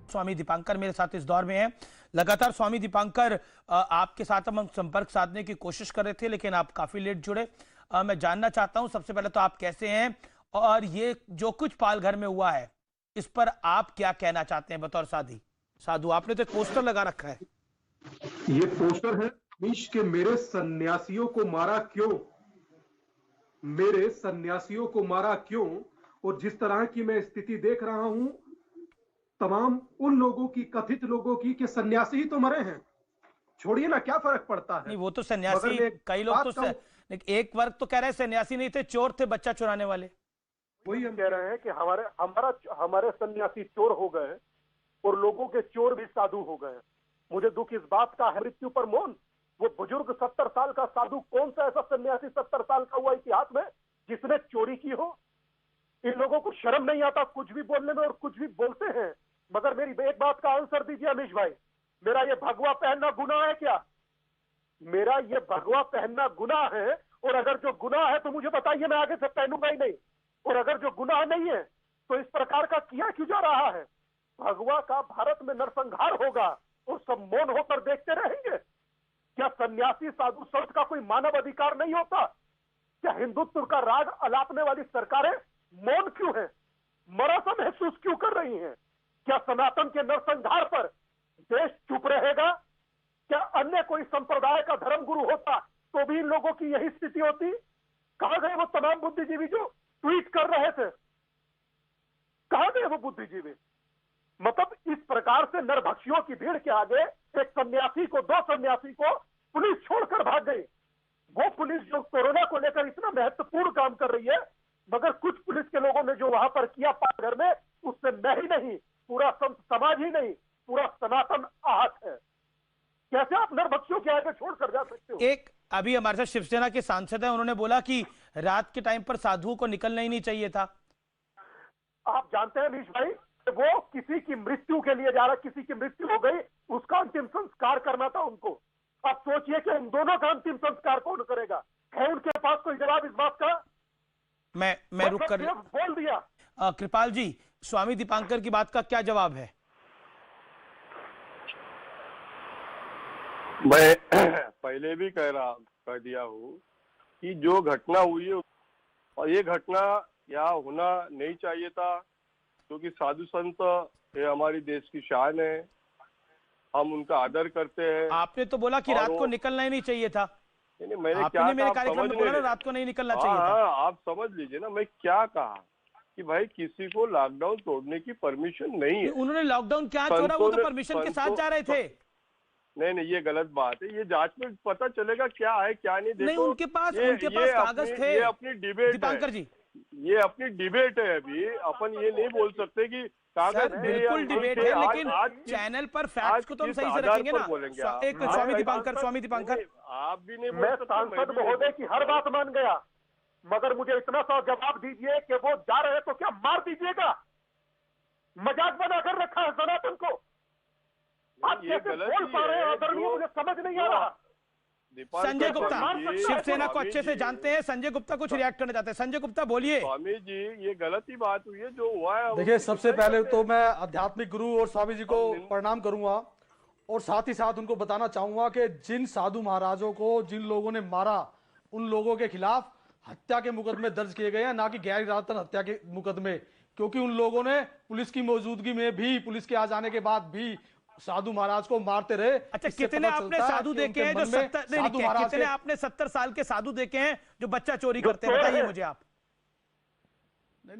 स्वामी दीपांकर मेरे साथ इस दौर में हैं। लगातार स्वामी दीपांकर आपके साथ हम संपर्क साधने की कोशिश कर रहे थे, लेकिन आप काफी लेट जुड़े। मैं जानना चाहता हूं सबसे पहले तो आप कैसे हैं, और ये जो कुछ पालघर में हुआ है इस पर आप क्या कहना चाहते हैं बतौर साधु? आपने तो एक पोस्टर लगा रखा है। ये पोस्टर है अमीश के मेरे सन्यासियों को मारा क्यों, मेरे सन्यासियों को मारा क्यों। और जिस तरह की मैं स्थिति देख रहा हूं तमाम उन लोगों की, कथित लोगों की, कि सन्यासी ही तो मरे हैं, छोड़िए ना, क्या फर्क पड़ता है। नहीं, वो तो सन्यासी, कई लोग तो एक वर्ग तो कह रहे हैं सन्यासी नहीं थे, चोर थे, बच्चा चुराने वाले। वही हम कह रहे हैं कि हमारे सन्यासी चोर हो गए और लोगों के चोर भी साधु हो गए। मुझे दुख इस बात का है, मृत्यु पर मौन। वो बुजुर्ग 70 साल का साधु, कौन सा ऐसा सन्यासी 70 साल का हुआ इतिहास में जिसने चोरी की हो? इन लोगों को शर्म नहीं आता कुछ भी बोलने में, और कुछ भी बोलते हैं। मगर मेरी एक बात का आंसर दीजिए अमीश भाई, मेरा ये भगवा पहनना गुनाह है क्या? मेरा ये भगवा पहनना गुनाह है? और अगर जो गुनाह है तो मुझे बताइए, मैं आगे से पहनूंगा ही नहीं। और अगर जो गुनाह नहीं है तो इस प्रकार का किया क्यों जा रहा है? भगवा का भारत में नरसंहार होगा और सब मौन होकर देखते रहेंगे? क्या सन्यासी साधु संत का कोई मानव अधिकार नहीं होता? क्या हिंदुत्व का राग अलापने वाली सरकारें मौन क्यों है, मरा सा महसूस क्यों कर रही हैं? क्या सनातन के नरसंहार पर देश चुप रहेगा? क्या अन्य कोई संप्रदाय का धर्म गुरु होता तो भी इन लोगों की यही स्थिति होती? कहां गए वो तमाम बुद्धिजीवी जो ट्वीट कर रहे थे? कहां गए वो बुद्धिजीवी? मतलब इस प्रकार से नरभक्षियों की भीड़ के आगे एक सन्यासी को, 2 सन्यासी को पुलिस छोड़कर भाग गई। वो पुलिस जो कोरोना को लेकर इतना महत्वपूर्ण काम कर रही है, मगर कुछ पुलिस के लोगों ने जो वहां पर किया पालघर में, उससे मैं ही नहीं, पूरा संत समाज ही नहीं, पूरा सनातन आहत है। कैसे आप नरभक्षियों के आगे छोड़कर जा सकते हो? एक अभी हमारे साथ शिवसेना के सांसद हैं, उन्होंने बोला कि रात के टाइम पर साधुओं को निकलना ही नहीं चाहिए था। आप जानते हैं अमीश भाई, वो किसी की मृत्यु के लिए जा रहा, किसी की मृत्यु हो गई, उसका अंतिम संस्कार करना था उनको। अब सोचिए कि उन दोनों का अंतिम संस्कार कौन करेगा? है उनके पास कोई जवाब इस बात का? मैं रुक कर बोल दिया। कृपाल जी, स्वामी दीपांकर की बात का क्या जवाब है? मैं पहले भी कह दिया हूँ कि जो घटना हुई है और ये घटना यहाँ होना नहीं चाहिए था, क्योंकि साधु संत ये हमारी देश की शान है, हम उनका आदर करते हैं। आपने तो बोला कि रात को निकलना ही नहीं चाहिए था। नहीं, मैंने आपने क्या मेरे कार्यक्रम में बोला ना, रात को नहीं निकलना चाहिए था। हाँ, आप समझ लीजिए ना, मैं क्या कहा कि भाई किसी को लॉकडाउन तोड़ने की परमिशन नहीं है। उन्होंने लॉकडाउन क्या तोड़ा? वो तो परमिशन के साथ जा रहे थे। नहीं, ये गलत बात है। ये जांच में पता चलेगा क्या है क्या नहीं। देखो, नहीं, उनके पास कागज थे। ये अपनी डिबेट दीपांकर जी, ये अपनी डिबेट है। अभी अपन ये नहीं बोल सकते कि कागज बिल्कुल डिबेट है, लेकिन चैनल पर फैक्ट्स को तो हम सही से रखेंगे ना। एक स्वामी दीपांकर आप भी नहीं। मैं सांसद महोदय की हर बात मान गया, मगर मुझे इतना सा जवाब दीजिए कि वो जा रहे तो क्या मार दीजिएगा? मजाक बनाकर रखा है सनातन को। आप कैसे बोल पा रहे हैं आदरणीय, मुझे समझ नहीं आ रहा। संजय गुप्ता शिवसेना को अच्छे से जानते हैं, संजय गुप्ता कुछ रिएक्ट करना चाहते हैं। संजय गुप्ता बोलिए। स्वामी जी, ये गलत ही बात हुई है जो हुआ है। देखिए, सबसे पहले तो मैं आध्यात्मिक गुरु और स्वामी जी को प्रणाम करूंगा, और साथ ही साथ उनको बताना चाहूंगा कि जिन साधु महाराजों को जिन लोगों ने मारा, उन लोगों के खिलाफ हत्या के मुकदमे दर्ज किए गए हैं, ना कि गैर इरादतन हत्या के मुकदमे। क्योंकि उन लोगों ने पुलिस की मौजूदगी में भी, पुलिस के आ जाने के बाद भी साधु महाराज को मारते रहे। अच्छा, कितने आपने साधु देखे हैं जो 70 साल के साधु देखे हैं जो बच्चा चोरी करते हैं? बताइए मुझे आप। नहीं